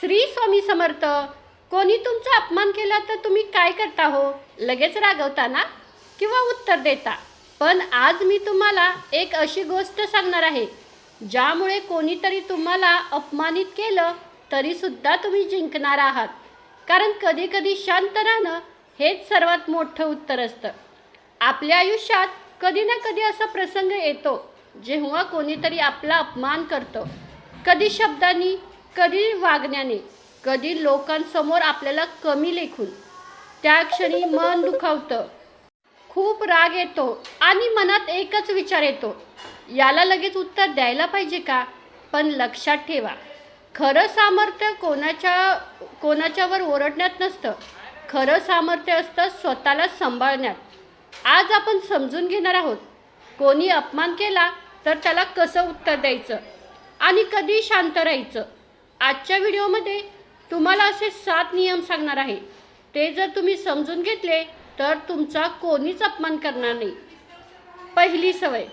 श्री स्वामी समर्थ. कोणी तुमचा अपमान केला तर तुम्ही काय करता हो? लगेच रागवता ना किंवा उत्तर देता. पण आज मी तुम्हाला एक अशी गोष्ट सांगणार आहे ज्यामुळे कोणीतरी तुम्हाला अपमानित केलं तरीसुद्धा तुम्ही जिंकणार आहात. कारण कधी कधी शांत राहणं हेच सर्वात मोठं उत्तर असतं. आपल्या आयुष्यात कधी ना कधी असा प्रसंग येतो जेव्हा कोणीतरी आपला अपमान करतं. कधी शब्दांनी, कधी वागण्याने, कधी लोकांसमोर आपल्याला कमी लेखून. त्या क्षणी मन दुखावतं, खूप राग येतो आणि मनात एकच विचार येतो, याला लगेच उत्तर द्यायला पाहिजे का? पण लक्षात ठेवा, खरं सामर्थ्य कोणाच्यावर ओरडण्यात नसतं. खरं सामर्थ्य असतं स्वतःला सांभाळण्यात. आज आपण समजून घेणार आहोत कोणी अपमान केला तर त्याला कसं उत्तर द्यायचं आणि कधी शांत राहायचं. आजच्या व्हिडिओमध्ये तुम्हाला असे 7 नियम सांगणार आहे. ते जर तुम्ही समजून घेतले तर तुमचा कोणीच अपमान करणार नाही. पहिली सवय,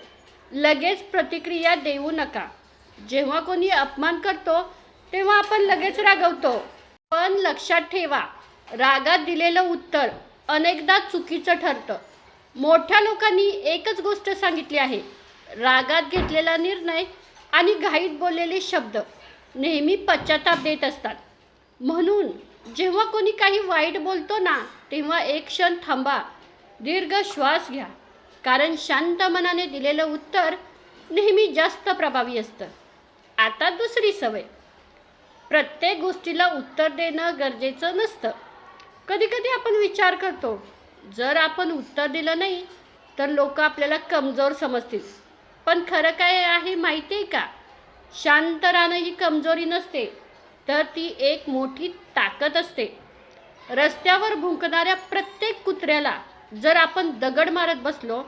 लगेच प्रतिक्रिया देऊ नका. जेव्हा कोणी अपमान करतो तेव्हा आपण लगेच रागवतो. पण लक्षात ठेवा, रागात दिलेलं उत्तर अनेकदा चुकीचं ठरतं. मोठ्या लोकांनी एकच गोष्ट सांगितली आहे, रागात घेतलेला निर्णय आणि घाईत बोललेले शब्द नेहमी पश्चाताप देत असतात. म्हणून जेव्हा कोणी काही वाईट बोलतो ना, तेव्हा एक क्षण थांबा, दीर्घ श्वास घ्या. कारण शांत मनाने दिलेलं उत्तर नेहमी जास्त प्रभावी असतं. आता दुसरी सवय, प्रत्येक गोष्टीला उत्तर देणं गरजेचं नसतं. कधी कधी आपण विचार करतो, जर आपण उत्तर दिलं नाही तर लोक आपल्याला कमजोर समजतील. पण खरं काय आहे माहिती आहे का? शांत राहणं ही कमजोरी नसते, तर ती एक मोठी ताकद असते. रस्त्यावर भुंकणाऱ्या प्रत्येक कुत्र्याला जर आपण दगड मारत बसलो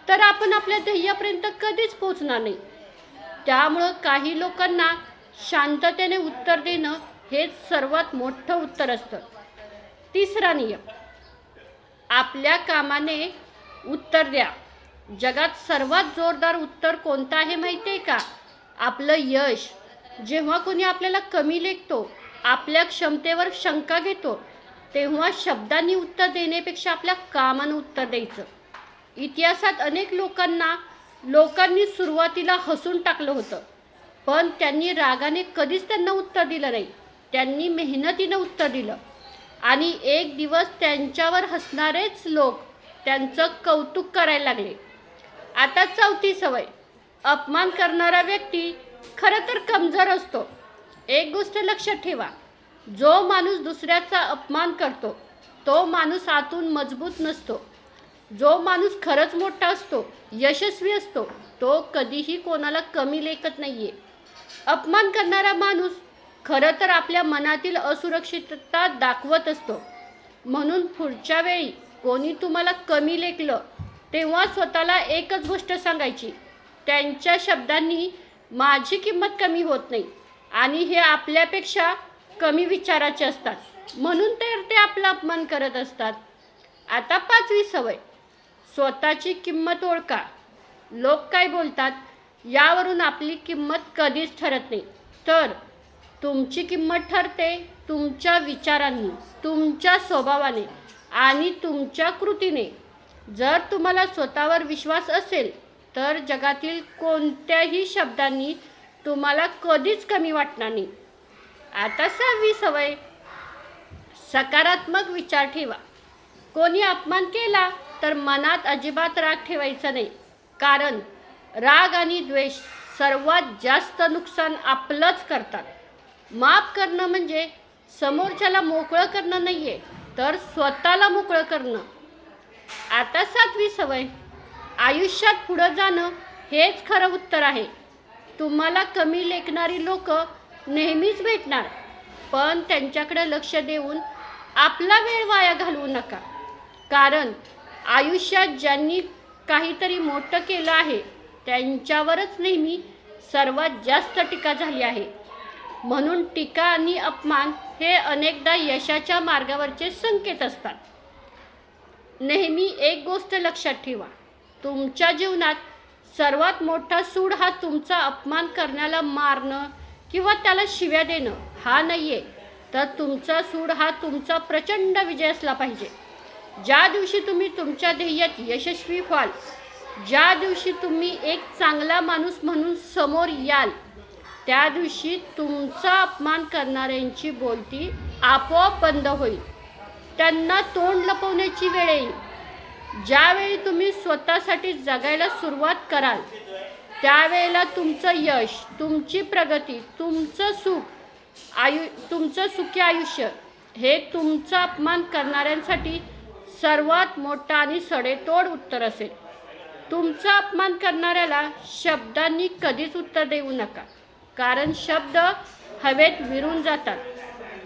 तर आपण आपल्या ध्येयापर्यंत कधीच पोहोचणार नाही. त्यामुळं काही लोकांना शांततेने उत्तर देणं हेच सर्वात मोठं उत्तर असतं. तिसरा नियम, आपल्या कामाने उत्तर द्या. जगात सर्वात जोरदार उत्तर कोणतं आहे माहिती आहे का? आपलं यश. जेव्हा कोणी आपल्याला कमी लेखतो, आपल्या क्षमतेवर शंका घेतो, तेव्हा शब्दांनी उत्तर देण्यापेक्षा आपल्या कामानं उत्तर द्यायचं. इतिहासात अनेक लोकांनी सुरुवातीला हसून टाकलं होतं, पण त्यांनी रागाने कधीच त्यांना उत्तर दिलं नाही. त्यांनी मेहनतीनं उत्तर दिलं आणि एक दिवस त्यांच्यावर हसणारेच लोक त्यांचं कौतुक करायला लागले. आता चौथी सवय, अपमान करणारा व्यक्ती खरं तर कमजोर असतो. एक गोष्ट लक्षात ठेवा, जो माणूस दुसऱ्याचा अपमान करतो तो माणूस आतून मजबूत नसतो. जो माणूस खरंच मोठा असतो, यशस्वी असतो, तो कधीही कोणाला कमी लेखत नाहीये. अपमान करणारा माणूस खरं तर आपल्या मनातील असुरक्षितता दाखवत असतो. म्हणून पुढच्या वेळी कोणी तुम्हाला कमी लेखलं तेव्हा स्वतःला एकच गोष्ट सांगायची, त्यांच्या शब्दांनी माझी किंमत कमी होत नाही आणि हे आपल्यापेक्षा कमी विचाराचे असतात, म्हणून तर ते आपला अपमान करत असतात. आता पाचवी सवय, स्वतःची किंमत ओळखा. लोक काय बोलतात यावरून आपली किंमत कधीच ठरत नाही, तर तुमची किंमत ठरते तुमच्या विचारांनी, तुमच्या स्वभावाने आणि तुमच्या कृतीने. जर तुम्हाला स्वतःवर विश्वास असेल तर जगातील कोणत्याही शब्दांनी तुम्हाला कधीच कमी वाटणार नाही. आता 6वी सवय, सकारात्मक विचार ठेवा. कोणी अपमान केला तर मनात अजिबात राग ठेवायचा नाही. कारण राग आणि द्वेष सर्वात जास्त नुकसान आपलंच करतात. माफ करणं म्हणजे समोरच्याला मोकळं करणं नाही आहे, तर स्वतःला मोकळं करणं. आता 7वी सवय, आयुष्यात पुढं जाणं हेच खरं उत्तर आहे. तुम्हाला कमी लेखणारी लोक नेहमीच भेटणार, पण त्यांच्याकडे लक्ष देऊन आपला वेळ वाया घालवू नका. कारण आयुष्यात ज्यांनी काहीतरी मोठं केलं आहे त्यांच्यावरच नेहमी सर्वात जास्त टीका झाली आहे. म्हणून टीका आणि अपमान हे अनेकदा यशाच्या मार्गावरचे संकेत असतात. नेहमी एक गोष्ट लक्षात ठेवा, तुमच्या जीवनात सर्वात मोठा सूड हा तुमचा अपमान करण्याला मारणं किंवा त्याला शिव्या देणं हा नाही आहे, तर तुमचा सूड हा तुमचा प्रचंड विजय असला पाहिजे. ज्या दिवशी तुम्ही तुमच्या ध्येयात यशस्वी व्हाल, ज्या दिवशी तुम्ही एक चांगला माणूस म्हणून समोर याल, त्या दिवशी तुमचा अपमान करणाऱ्यांची बोलती आपोआप बंद होईल. त्यांना तोंड लपवण्याची वेळ येईल. ज्यावेळी तुम्ही स्वतःसाठी जगायला सुरुवात कराल, त्यावेळेला तुमचं यश, तुमची प्रगती, तुमचं सुखी आयुष्य हे तुमचा अपमान करणाऱ्यांसाठी सर्वात मोठं आणि सडेतोड उत्तर असेल. तुमचा अपमान करणाऱ्याला शब्दांनी कधीच उत्तर देऊ नका, कारण शब्द हवेत विरून जातात,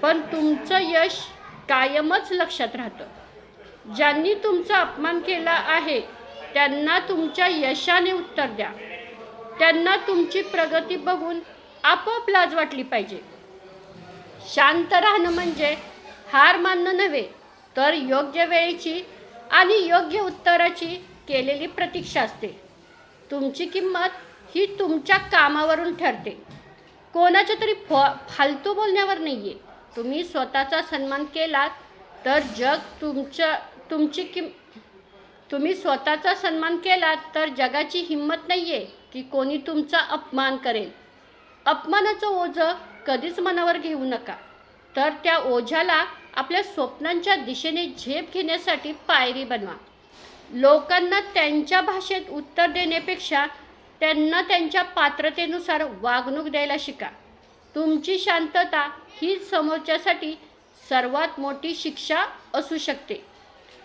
पण तुमचं यश कायमच लक्षात राहतं. ज्यांनी तुमचा अपमान केला आहे त्यांना तुमच्या यशाने उत्तर द्या. त्यांना तुमची प्रगती बघून आपोआप लाज वाटली पाहिजे. शांत राहणं म्हणजे हार मानणं नव्हे, तर योग्य वेळेची आणि योग्य उत्तराची केलेली प्रतीक्षा असते. तुमची किंमत ही तुमच्या कामावरून ठरते, कोणाच्या तरी फालतू बोलण्यावर नाही आहे. तुम्ही स्वतःचा सन्मान केलात तर तुम्ही स्वतःचा सन्मान केलात तर जगाची हिंमत नाही आहे की कोणी तुमचा अपमान करेल. अपमानाचं ओझं कधीच मनावर घेऊ नका, तर त्या ओझ्याला आपल्या स्वप्नांच्या दिशेने झेप घेण्यासाठी पायरी बनवा. लोकांना त्यांच्या भाषेत उत्तर देण्यापेक्षा त्यांना त्यांच्या पात्रतेनुसार वागणूक द्यायला शिका. तुमची शांतता ही समोरच्यासाठी सर्वात मोठी शिक्षा असू शकते.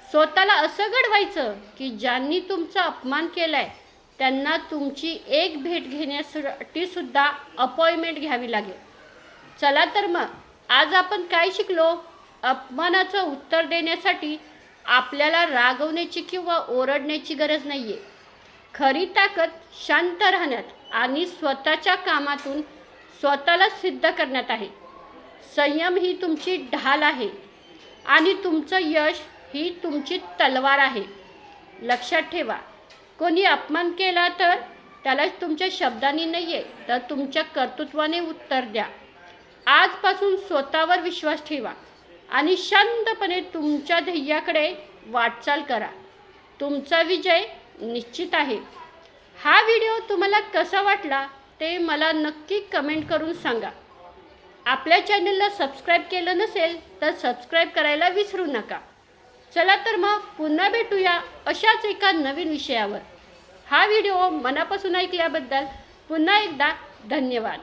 स्वतःला असं घडवायचं की ज्यांनी तुमचा अपमान केलाय त्यांना तुमची एक भेट घेण्यासाठी सुद्धा अपॉइंटमेंट घ्यावी लागेल. चला तर मग आज आपण काय शिकलो? अपमानाचं उत्तर देण्यासाठी आपल्याला रागवण्याची किंवा ओरडण्याची गरज नाही आहे. खरी ताकद शांत राहण्यात आणि स्वतःच्या कामातून स्वतःला सिद्ध करण्यात आहे. संयम ही तुमची ढाल आहे आणि तुमचं यश ही तुमची तलवार आहे. लक्षात ठेवा, कोणी अपमान केला तर त्याला तुमच्या शब्दांनी नाही आहे, तर तुमच्या कर्तृत्वाने उत्तर द्या. आजपासून स्वतःवर विश्वास ठेवा आणि शांतपणे तुमच्या ध्येयाकडे वाटचाल करा. तुमचा विजय निश्चित आहे. हा व्हिडिओ तुम्हाला कसा वाटला ते मला नक्की कमेंट करून सांगा. आपल्या चॅनलला सबस्क्राईब केलं नसेल तर सबस्क्राईब करायला विसरू नका. चला तर मग पुन्हा भेटूया अशाच एका नवीन विषयावर. हा व्हिडिओ मनापासून ऐकल्याबद्दल पुन्हा एकदा धन्यवाद.